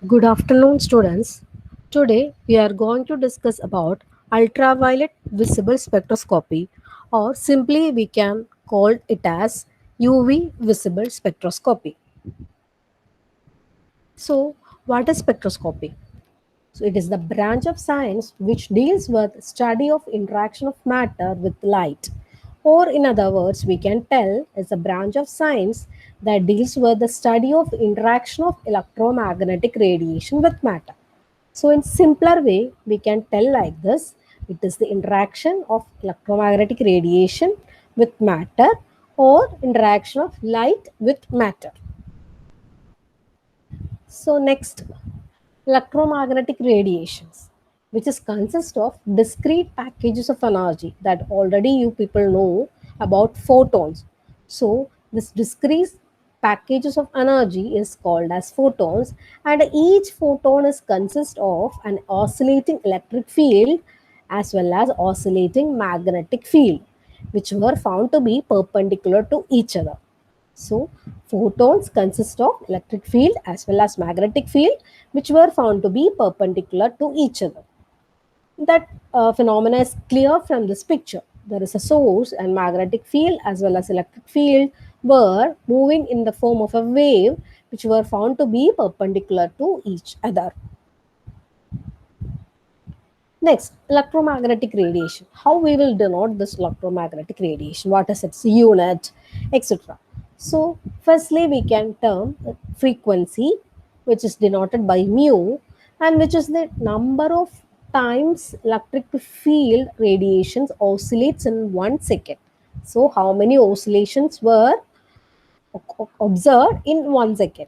Good afternoon, students. Today we are going to discuss about ultraviolet visible spectroscopy, or simply we can call it as UV visible spectroscopy. So, what is spectroscopy? So, it is the branch of science which deals with study of interaction of matter with light. Or in other words, we can tell it's a branch of science that deals with the study of interaction of electromagnetic radiation with matter. So, in simpler way, we can tell like this: it is the interaction of electromagnetic radiation with matter, or interaction of light with matter. So, next, electromagnetic radiations, which is consist of discrete packages of energy that already you people know about photons. So, this discrete packages of energy is called as photons, and each photon is consist of an oscillating electric field as well as oscillating magnetic field, which were found to be perpendicular to each other. So, photons consist of electric field as well as magnetic field, which were found to be perpendicular to each other. That phenomena is clear from this picture. There is a source, and magnetic field as well as electric field were moving in the form of a wave, which were found to be perpendicular to each other. Next, electromagnetic radiation. How we will denote this electromagnetic radiation? What is its unit, etc. So, firstly, we can term frequency, which is denoted by mu, and which is the number of times electric field radiations oscillates in 1 second. So, how many oscillations were observed in 1 second?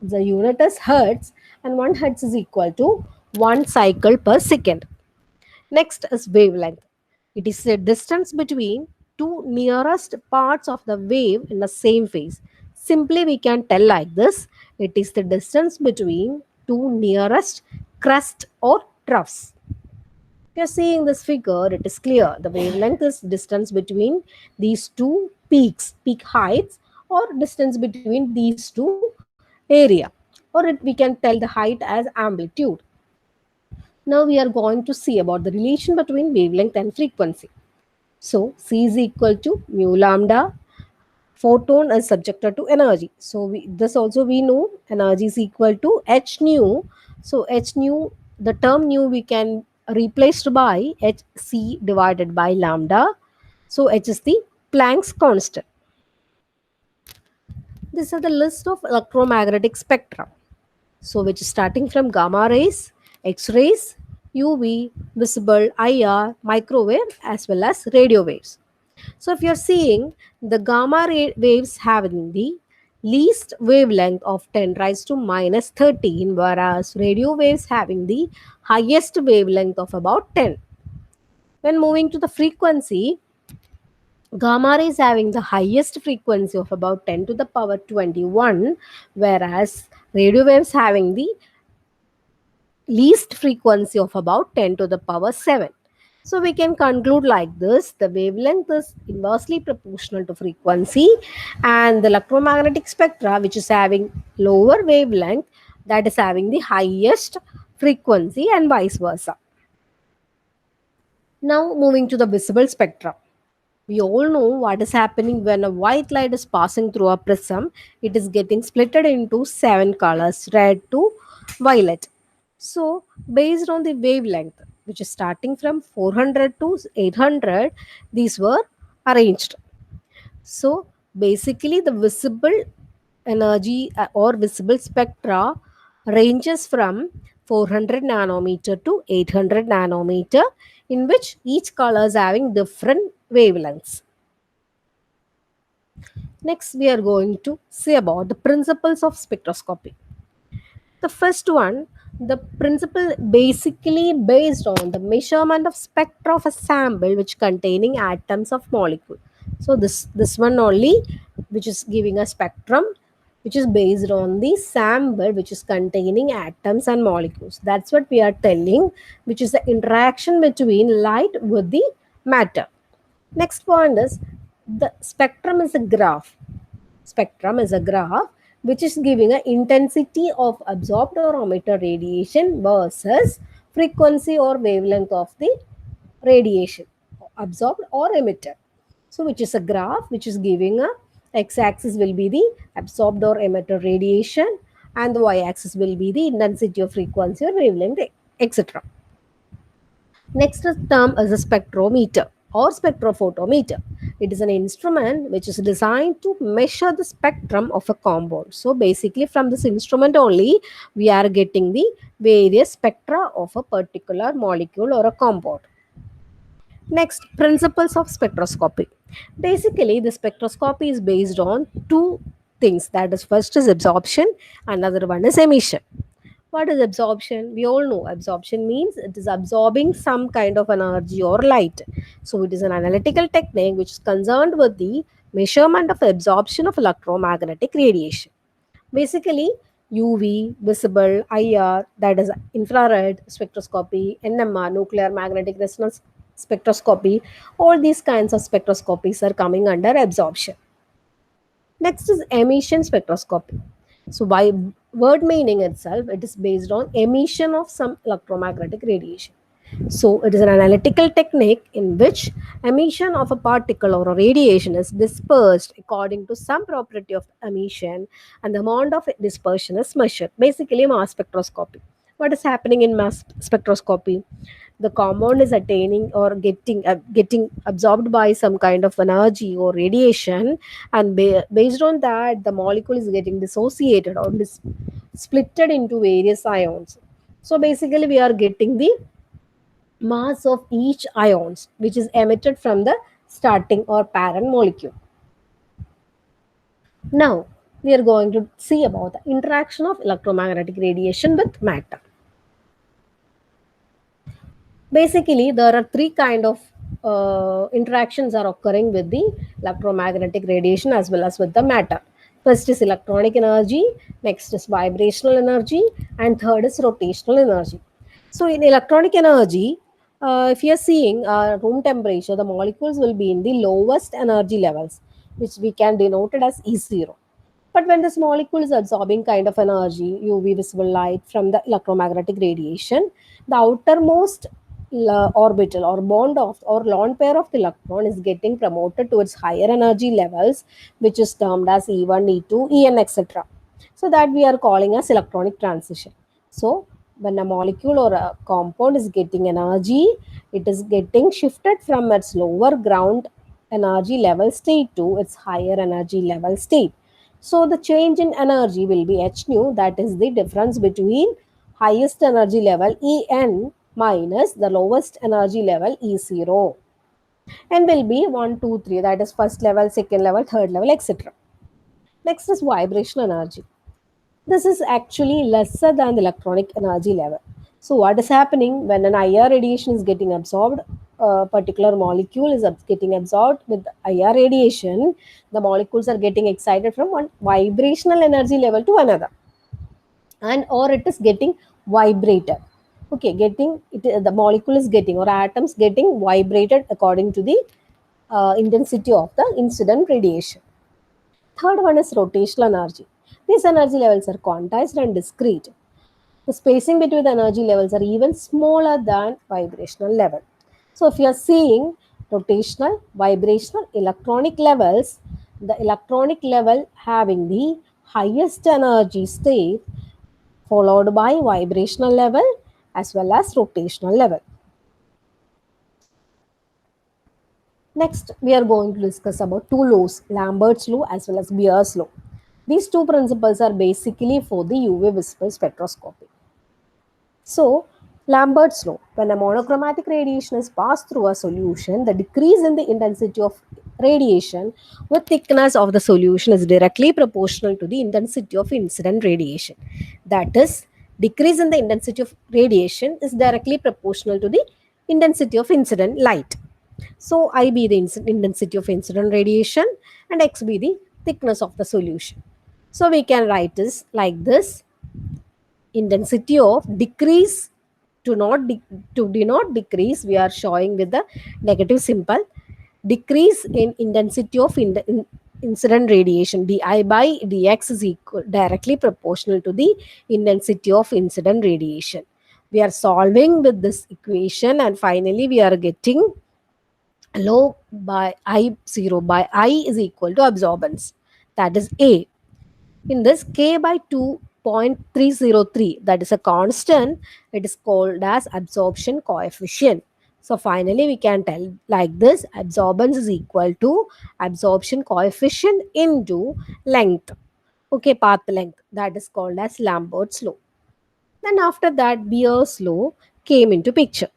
The unit is hertz, and 1 hertz is equal to 1 cycle per second. Next is wavelength. It is the distance between two nearest parts of the wave in the same phase. Simply, we can tell like this: it is the distance between two nearest crest or troughs. If you are seeing this figure, it is clear. The wavelength is distance between these two peaks, peak heights, or distance between these two area. Or we can tell the height as amplitude. Now we are going to see about the relation between wavelength and frequency. So C is equal to mu lambda. Photon is subjected to energy. So this also we know energy is equal to h nu. So h nu, the term nu we can replaced by hc divided by lambda. So h is the Planck's constant. These are the list of electromagnetic spectra. So, which is starting from gamma rays, X rays, UV, visible, IR, microwave, as well as radio waves. So, if you're seeing the gamma ray waves having the least wavelength of 10 raised to minus 13, whereas radio waves having the highest wavelength of about 10. When moving to the frequency, gamma ray is having the highest frequency of about 10 to the power 21, whereas radio waves having the least frequency of about 10 to the power 7. So we can conclude like this: the wavelength is inversely proportional to frequency, and the electromagnetic spectra, which is having lower wavelength, that is having the highest frequency, and vice versa. Now moving to the visible spectra. We all know what is happening when a white light is passing through a prism. It is getting splitted into 7 colors: red to violet. So, based on the wavelength, which is starting from 400 to 800, these were arranged. So, basically, the visible energy or visible spectra ranges from 400 nanometer to 800 nanometer, in which each color is having different wavelengths. Next, we are going to see about the principles of spectroscopy. The first one, the principle basically based on the measurement of spectra of a sample which containing atoms of molecule. So this one only, which is giving a spectrum, which is based on the sample which is containing atoms and molecules. That's what we are telling, which is the interaction between light with the matter. Next point is the spectrum is a graph. Spectrum is a graph which is giving a intensity of absorbed or emitted radiation versus frequency or wavelength of the radiation absorbed or emitted. So which is a graph which is giving a x-axis will be the absorbed or emitted radiation, and the y-axis will be the intensity of frequency or wavelength, etc. Next term is a spectrometer or spectrophotometer. It is an instrument which is designed to measure the spectrum of a compound. So basically from this instrument only we are getting the various spectra of a particular molecule or a compound. Next, principles of spectroscopy. Basically, the spectroscopy is based on two things. That is, first is absorption, another one is emission. What is absorption? We all know absorption means it is absorbing some kind of energy or light. So it is an analytical technique which is concerned with the measurement of absorption of electromagnetic radiation. Basically, UV, visible, IR, that is infrared spectroscopy, NMR, nuclear magnetic resonance spectroscopy, all these kinds of spectroscopies are coming under absorption. Next is emission spectroscopy. So, by word meaning itself, it is based on emission of some electromagnetic radiation. So, it is an analytical technique in which emission of a particle or a radiation is dispersed according to some property of emission, and the amount of dispersion is measured. Basically, mass spectroscopy. What is happening in mass spectroscopy? The compound is attaining or getting absorbed by some kind of energy or radiation, and based on that, the molecule is getting dissociated or splitted into various ions. So basically, we are getting the mass of each ions which is emitted from the starting or parent molecule. Now we are going to see about the interaction of electromagnetic radiation with matter. Basically there are three kind of interactions are occurring with the electromagnetic radiation as well as with the matter. First is electronic energy, next is vibrational energy, and third is rotational energy. So in electronic energy, if you are seeing room temperature, the molecules will be in the lowest energy levels, which we can denote it as E0. But when this molecule is absorbing kind of energy, UV visible light from the electromagnetic radiation, the outermost orbital or bond of or lone pair of the electron is getting promoted towards higher energy levels, which is termed as E1, E2, En, etc. So that we are calling as electronic transition. So when a molecule or a compound is getting energy, it is getting shifted from its lower ground energy level state to its higher energy level state. So the change in energy will be h nu, that is the difference between highest energy level En minus the lowest energy level E0, and will be 1, 2, 3, that is first level, second level, third level, etc. Next is vibrational energy. This is actually lesser than the electronic energy level. So what is happening when an IR radiation is getting absorbed, a particular molecule is getting absorbed with IR radiation, the molecules are getting excited from one vibrational energy level to another, and or it is getting vibrated. Okay, getting it, the molecule is getting or atoms getting vibrated according to the intensity of the incident radiation. Third one is rotational energy. These energy levels are quantized and discrete. The spacing between the energy levels are even smaller than vibrational level. So if you are seeing rotational, vibrational, electronic levels, the electronic level having the highest energy state followed by vibrational level as well as rotational level. Next, we are going to discuss about two laws, Lambert's law as well as Beer's law. These two principles are basically for the UV visible spectroscopy. So, Lambert's law, when a monochromatic radiation is passed through a solution, the decrease in the intensity of radiation with thickness of the solution is directly proportional to the intensity of incident radiation. That is, decrease in the intensity of radiation is directly proportional to the intensity of incident light. So, I be the intensity of incident radiation and X be the thickness of the solution. So, we can write this like this: intensity of decrease to denote decrease, we are showing with the negative symbol. Decrease in intensity of incident radiation di by dx is equal directly proportional to the intensity of incident radiation. We are solving with this equation, and finally we are getting log by I 0 by I is equal to absorbance, that is A. In this k by 2.303, that is a constant, it is called as absorption coefficient. So finally we can tell like this: absorbance is equal to absorption coefficient into length. Okay, path length, that is called as Lambert's law. Then after that, Beer's law came into picture.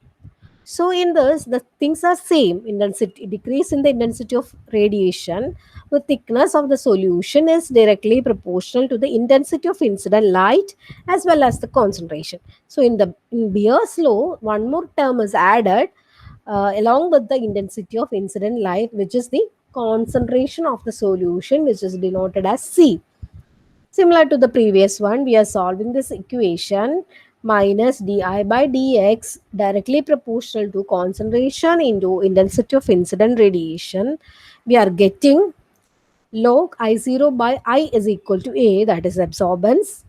So in this, the things are same. Intensity decrease in the intensity of radiation with thickness of the solution is directly proportional to the intensity of incident light as well as the concentration. So in Beer's law, one more term is added along with the intensity of incident light, which is the concentration of the solution, which is denoted as C. Similar to the previous one, we are solving this equation: minus di by dx directly proportional to concentration into intensity of incident radiation. We are getting log I0 by I is equal to A, that is absorbance.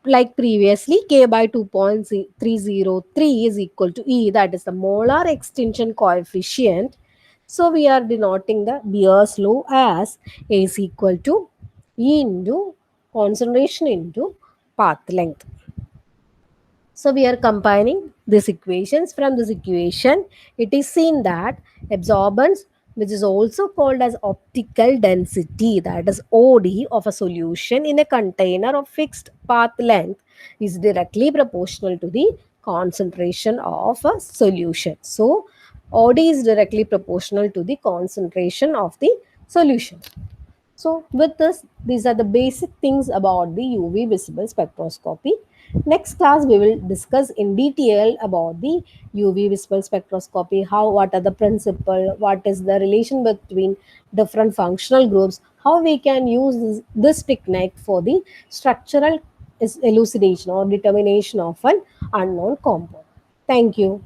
Like previously, K by 2.303 is equal to E, that is the molar extinction coefficient. So we are denoting the Beer's law as A is equal to E into concentration into path length. So we are combining these equations. From this equation, it is seen that absorbance, which is also called as optical density, that is OD, of a solution in a container of fixed path length, is directly proportional to the concentration of a solution. So OD is directly proportional to the concentration of the solution. So, with this, these are the basic things about the UV visible spectroscopy. Next class, we will discuss in detail about the UV visible spectroscopy. How, what are the principle, what is the relation between different functional groups, how we can use this technique for the structural elucidation or determination of an unknown compound. Thank you.